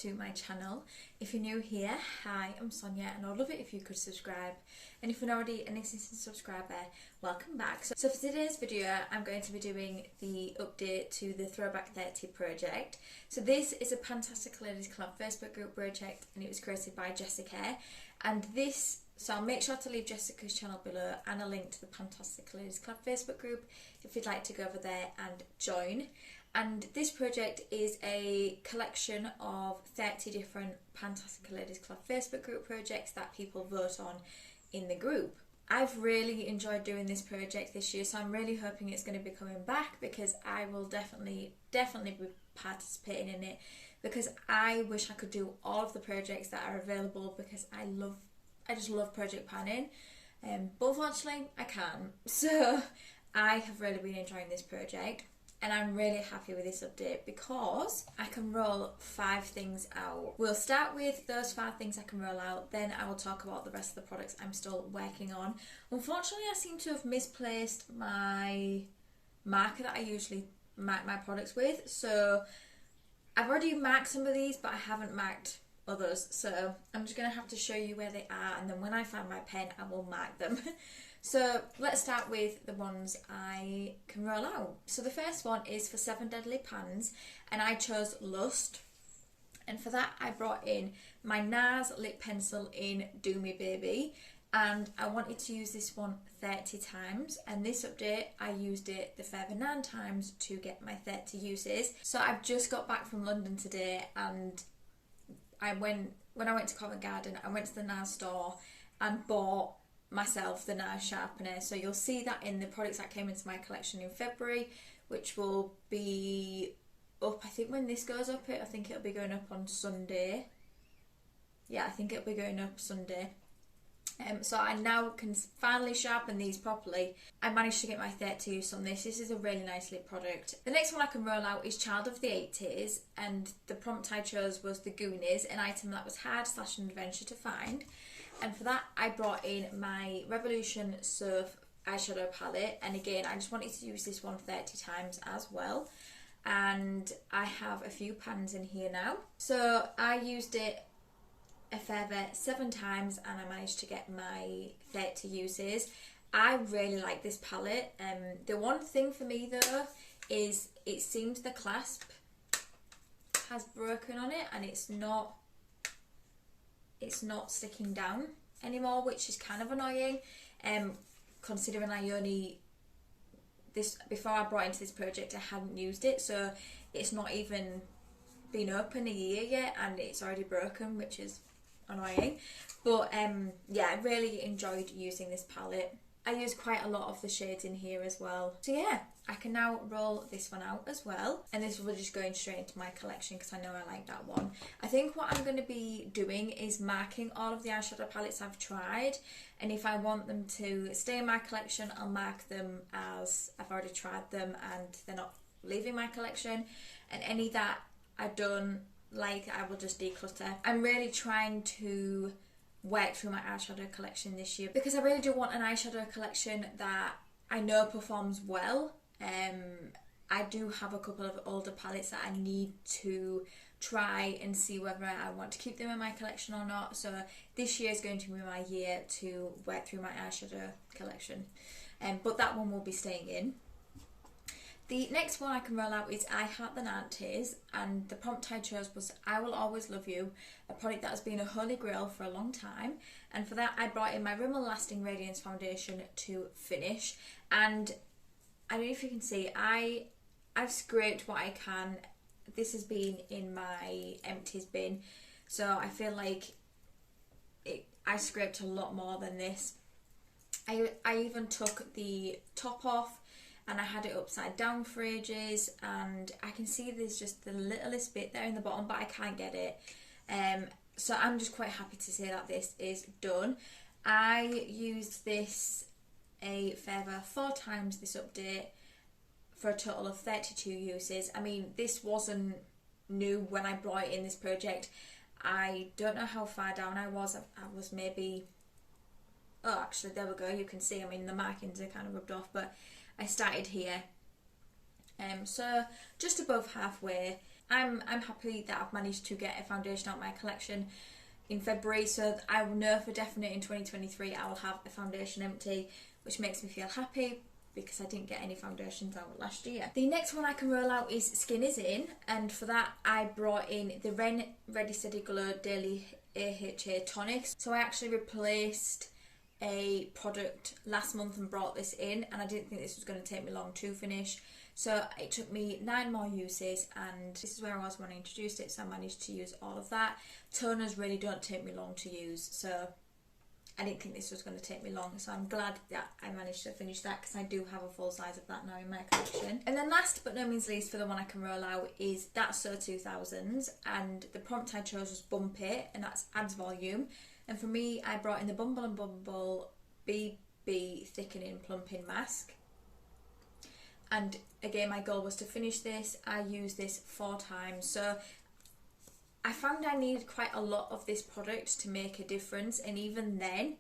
to my channel. If you're new here, hi, I'm Sonia and I'd love it if you could subscribe. And if you're already an existing subscriber, welcome back. So for today's video, I'm going to be doing the update to the Throwback 30 project. So this is a PANtastic Ladies Club Facebook group project and it was created by Jessica. And so I'll make sure to leave Jessica's channel below and a link to the PANtastic Ladies Club Facebook group if you'd like to go over there and join. And this project is a collection of 30 different PANtastic Ladies Club Facebook group projects that people vote on in the group. I've really enjoyed doing this project this year, so I'm really hoping it's going to be coming back because I will definitely be participating in it, because I wish I could do all of the projects that are available because I just love project panning, but unfortunately I can't. So I have really been enjoying this project. And I'm really happy with this update because I can roll 5 things out. We'll start with those 5 things I can roll out, then I will talk about the rest of the products I'm still working on. Unfortunately, I seem to have misplaced my marker that I usually mark my products with. So I've already marked some of these, but I haven't marked others. So I'm just going to have to show you where they are, and then when I find my pen, I will mark them. So let's start with the ones I can roll out. So the first one is for 7 Deadly Pans, and I chose Lust. And for that I brought in my NARS lip pencil in Do Me Baby, and I wanted to use this one 30 times, and this update I used it the further 9 times to get my 30 uses. So I've just got back from London today, and when I went to Covent Garden, I went to the NARS store and bought myself the NARS sharpener. So you'll see that in the products that came into my collection in February, which will be up, I think when this goes up, I think it'll be going up on Sunday. Yeah, I think it'll be going up Sunday. So I now can finally sharpen these properly. I managed to get my 30 use on this. This is a really nice lip product. The next one I can roll out is Child of the 80s, and the prompt I chose was the Goonies, an item that was hard / an adventure to find. And for that I brought in my Revolution Surf eyeshadow palette, and again I just wanted to use this one 30 times as well. And I have a few pans in here now. So I used it a further 7 times and I managed to get my 30 uses. I really like this palette. The one thing for me though is it seems the clasp has broken on it and it's not sticking down anymore, which is kind of annoying, considering before I brought into this project I hadn't used it, so it's not even been open a year yet and it's already broken, which is annoying. But yeah, I really enjoyed using this palette. I use quite a lot of the shades in here as well. So yeah, I can now roll this one out as well, and this will just go straight into my collection because I know I like that one. I think what I'm going to be doing is marking all of the eyeshadow palettes I've tried, and if I want them to stay in my collection I'll mark them as I've already tried them and they're not leaving my collection, and any that I don't like I will just declutter. I'm really trying to work through my eyeshadow collection this year because I really do want an eyeshadow collection that I know performs well. I do have a couple of older palettes that I need to try and see whether I want to keep them in my collection or not. So this year is going to be my year to work through my eyeshadow collection, but that one will be staying in. The next one I can roll out is I Heart the 90s, and the prompt I chose was I Will Always Love You, a product that has been a holy grail for a long time. And for that I brought in my Rimmel Lasting Radiance Foundation to finish, and I don't know if you can see, I've scraped what I can. This has been in my empties bin, so I feel like I scraped a lot more than this. I even took the top off and I had it upside down for ages, and I can see there's just the littlest bit there in the bottom, but I can't get it. So I'm just quite happy to say that this is done. I used this a further 4 times this update for a total of 32 uses. I mean, this wasn't new when I brought it in this project. I don't know how far down I was. I was maybe, oh actually there we go, you can see, I mean the markings are kind of rubbed off, but I started here. So just above halfway, I'm happy that I've managed to get a foundation out of my collection in February, so I will know for definite in 2023 I will have a foundation empty, which makes me feel happy because I didn't get any foundations out last year. The next one I can roll out is Skin Is In, and for that I brought in the Ren Ready Steady Glow Daily AHA Tonics. So I actually replaced a product last month and brought this in, and I didn't think this was going to take me long to finish. So it took me 9 more uses, and this is where I was when I introduced it, so I managed to use all of that. Toners really don't take me long to use, so I didn't think this was going to take me long, so I'm glad that I managed to finish that because I do have a full size of that now in my collection. And then last but no means least, for the one I can roll out, is That's So 2000s, and the prompt I chose was Bump It, and that's adds volume. And for me, I brought in the Bumble and Bumble BB Thickening Plumping Mask. And again, my goal was to finish this. I used this 4 times, so I found I needed quite a lot of this product to make a difference, and even then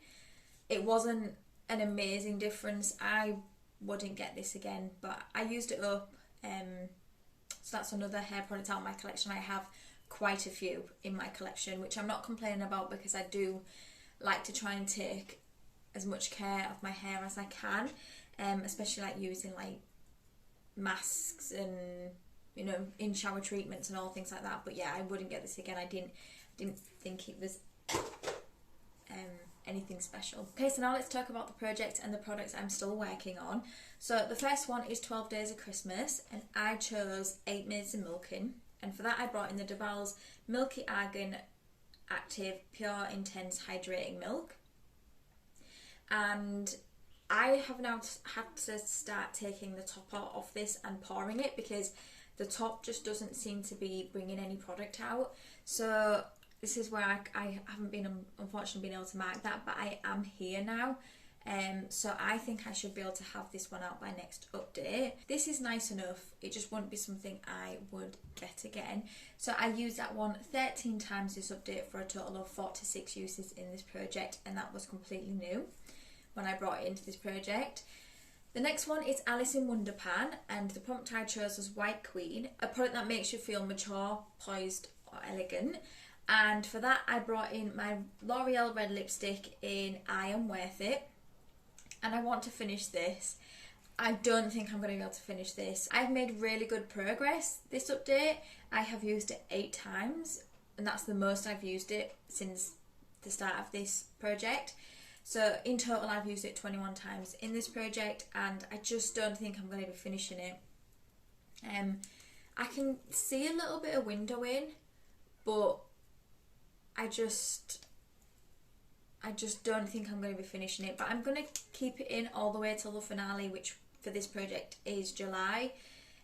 it wasn't an amazing difference. I wouldn't get this again, but I used it up. So that's another hair product out of my collection. I have quite a few in my collection, which I'm not complaining about because I do like to try and take as much care of my hair as I can, especially like using like masks and, you know, in shower treatments and all things like that. But yeah, I wouldn't get this again. I didn't think it was anything special. Okay, so now let's talk about the project and the products I'm still working on. So the first one is 12 Days of Christmas, and I chose 8 Maids of Milking, and for that I brought in the Duval's Milky Argan Active Pure Intense Hydrating Milk. And I have now had to start taking the top out of this and pouring it because the top just doesn't seem to be bringing any product out. So this is where I haven't been, unfortunately, been able to mark that, but I am here now. So I think I should be able to have this one out by next update. This is nice enough, it just won't be something I would get again. So I used that one 13 times this update for a total of 46 uses in this project, and that was completely new when I brought it into this project. The next one is Alice in WonderPAN, and the prompt I chose was White Queen, a product that makes you feel mature, poised or elegant. And for that I brought in my L'Oreal red lipstick in I Am Worth It, and I want to finish this. I don't think I'm going to be able to finish this. I've made really good progress this update. I have used it 8 times, and that's the most I've used it since the start of this project. So in total I've used it 21 times in this project, and I just don't think I'm going to be finishing it. I can see a little bit of window in, but I just don't think I'm going to be finishing it. But I'm going to keep it in all the way till the finale, which for this project is July,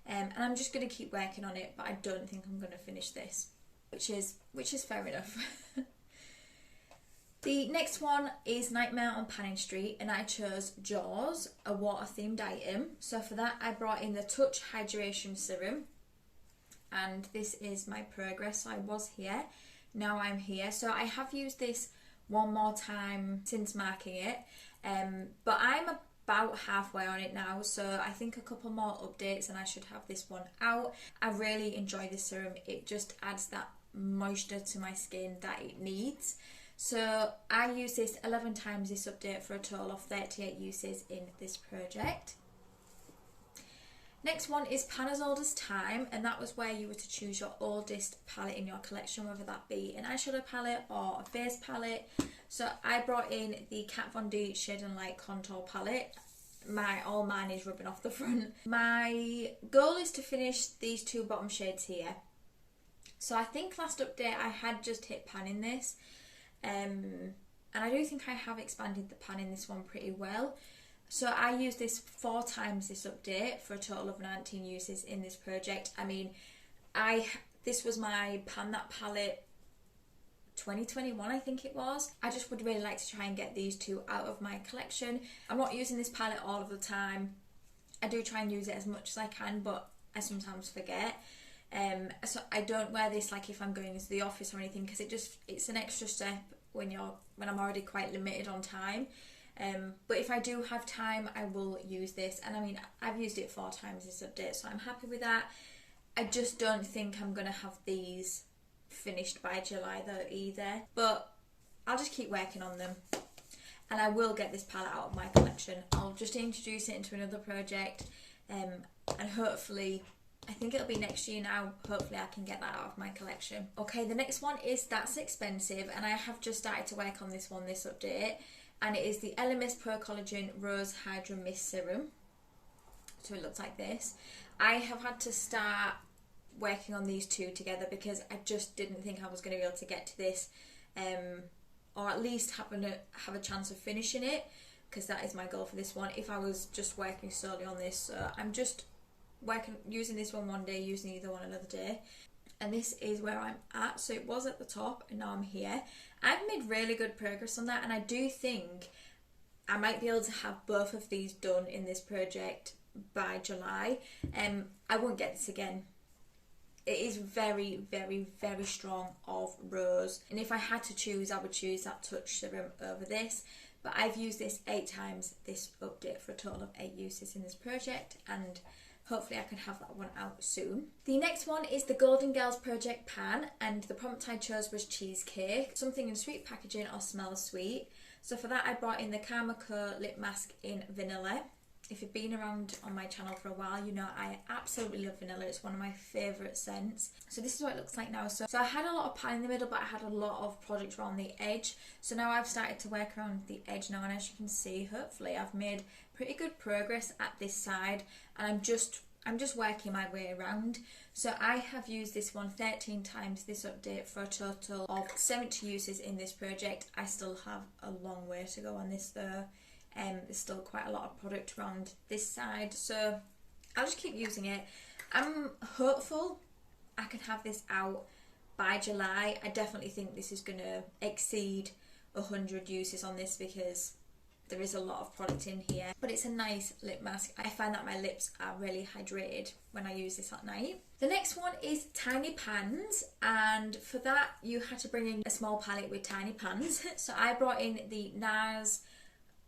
and I'm just going to keep working on it, but I don't think I'm going to finish this, which is fair enough. The next one is Nightmare on Panning Street, and I chose Jaws, a water themed item. So for that I brought in the Touch Hydration Serum, and this is my progress. So I was here, now I'm here. So I have used this one more time since marking it, but I'm about halfway on it now, so I think a couple more updates and I should have this one out. I really enjoy this serum. It just adds that moisture to my skin that it needs. So I use this 11 times this update for a total of 38 uses in this project. Next one is PanAsOldAsTime, and that was where you were to choose your oldest palette in your collection, whether that be an eyeshadow palette or a face palette. So I brought in the Kat Von D Shade and Light Contour palette. All mine is rubbing off the front. My goal is to finish these 2 bottom shades here. So I think last update I had just hit pan in this. And I do think I have expanded the pan in this one pretty well. So I used this 4 times this update for a total of 19 uses in this project. I mean, this was my Pan That palette 2021, I think it was. I just would really like to try and get these 2 out of my collection. I'm not using this palette all of the time. I do try and use it as much as I can, but I sometimes forget. So I don't wear this like if I'm going into the office or anything, because it's an extra step when I'm already quite limited on time. But if I do have time, I will use this, and I mean, I've used it 4 times this update, so I'm happy with that. I just don't think I'm going to have these finished by July though either. But I'll just keep working on them. And I will get this palette out of my collection. I'll just introduce it into another project. And hopefully, I think it'll be next year now, hopefully I can get that out of my collection. Okay, the next one is That's Expensive, and I have just started to work on this one, this update. And it is the LMS Pro Collagen Rose Hydra Mist Serum. So it looks like this. I have had to start working on these two together because I just didn't think I was going to be able to get to this. Or at least have a chance of finishing it, because that is my goal for this one, if I was just working solely on this. So I'm just using this one day, using the other one another day. And this is where I'm at. So it was at the top and now I'm here. I've made really good progress on that, and I do think I might be able to have both of these done in this project by July. I won't get this again. It is very, very, very strong of rose. And if I had to choose, I would choose that Touch Serum over this. But I've used this 8 times, this update, for a total of 8 uses in this project. And hopefully I can have that one out soon. The next one is the Golden Girls Project Pan. And the prompt I chose was cheesecake. Something in sweet packaging or smells sweet. So for that I brought in the Karma Co lip mask in vanilla. If you've been around on my channel for a while, you know I absolutely love vanilla. It's one of my favourite scents. So this is what it looks like now. So I had a lot of pan in the middle, but I had a lot of product around the edge. So now I've started to work around the edge now, and as you can see, hopefully I've made pretty good progress at this side, and I'm just working my way around. So I have used this one 13 times this update for a total of 70 uses in this project. I still have a long way to go on this though. There's still quite a lot of product around this side, so I'll just keep using it. I'm hopeful I can have this out by July. I definitely think this is going to exceed 100 uses on this because there is a lot of product in here. But it's a nice lip mask. I find that my lips are really hydrated when I use this at night. The next one is tiny pans, and for that you had to bring in a small palette with tiny pans. So I brought in the NARS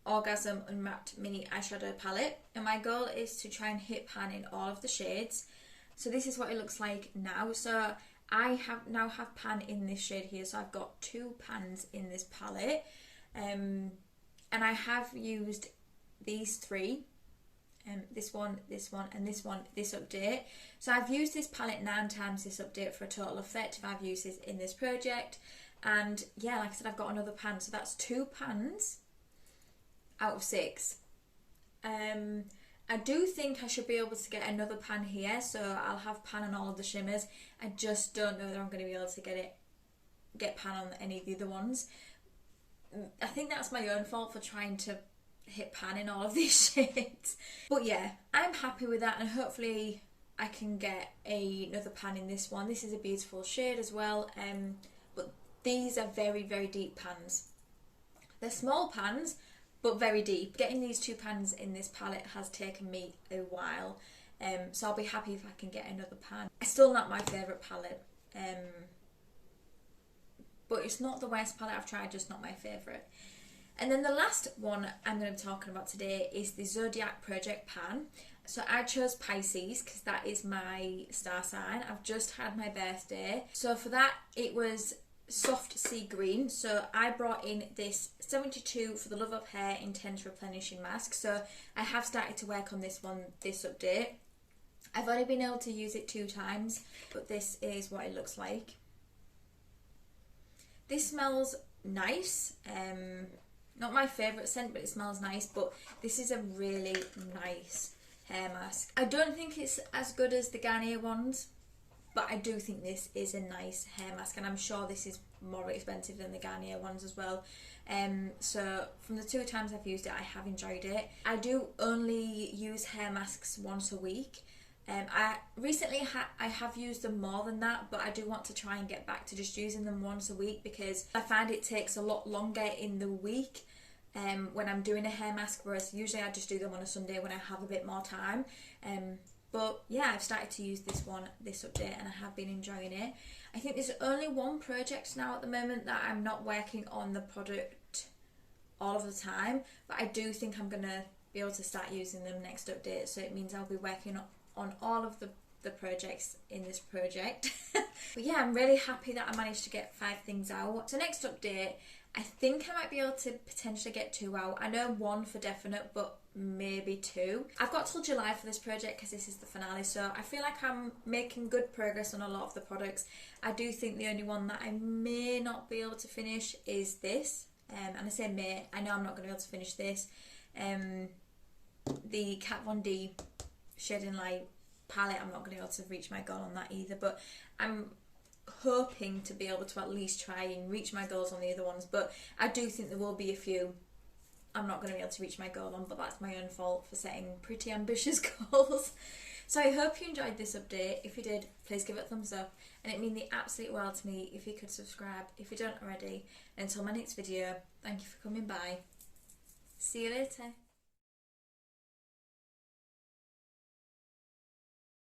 Orgasm Unwrapped Mini Eyeshadow Palette, and my goal is to try and hit pan in all of the shades. So this is what it looks like now. So I now have pan in this shade here, so I've got 2 pans in this palette, and I have used these 3, this one, and this one, this update. So I've used this palette 9 times this update for a total of 35 uses in this project. And yeah, like I said, I've got another pan, so that's 2 pans out of 6. I do think I should be able to get another pan here, so I'll have pan on all of the shimmers. I just don't know that I'm going to be able to get pan on any of the other ones. I think that's my own fault for trying to hit pan in all of these shades. But yeah, I'm happy with that, and hopefully I can get another pan in this one. This is a beautiful shade as well, but these are very, very deep pans. They're small pans, but very deep. Getting these 2 pans in this palette has taken me a while, so I'll be happy if I can get another pan. It's still not my favourite palette, but it's not the worst palette I've tried, just not my favourite. And then the last one I'm going to be talking about today is the Zodiac Project Pan. So I chose Pisces because that is my star sign. I've just had my birthday, so for that it was soft sea green. So I brought in this 72 for the Love of Hair Intense Replenishing Mask. So I have started to work on this one, this update. I've only been able to use it 2 times, but this is what it looks like. This smells nice. Not my favourite scent, but it smells nice. But this is a really nice hair mask. I don't think it's as good as the Garnier ones, but I do think this is a nice hair mask, and I'm sure this is more expensive than the Garnier ones as well. So from the 2 times I've used it, I have enjoyed it. I do only use hair masks once a week. I have used them more than that, but I do want to try and get back to just using them once a week, because I find it takes a lot longer in the week when I'm doing a hair mask, whereas usually I just do them on a Sunday when I have a bit more time. But yeah, I've started to use this one, this update, and I have been enjoying it. I think there's only one project now at the moment that I'm not working on the product all of the time, but I do think I'm going to be able to start using them next update. So it means I'll be working on all of the the projects in this project. But yeah, I'm really happy that I managed to get 5 things out. So next update, I think I might be able to potentially get 2 out. I know 1 for definite, but maybe 2. I've got till July for this project because this is the finale, so I feel like I'm making good progress on a lot of the products. I do think the only one that I may not be able to finish is this. And I say may, I know I'm not going to be able to finish this. The Kat Von D Shading Light palette, I'm not going to be able to reach my goal on that either, but I'm hoping to be able to at least try and reach my goals on the other ones. But I do think there will be a few I'm not going to be able to reach my goal on, but that's my own fault for setting pretty ambitious goals. So I hope you enjoyed this update. If you did, please give it a thumbs up, and it means the absolute world to me if you could subscribe if you don't already. And until my next video, thank you for coming by. See you later.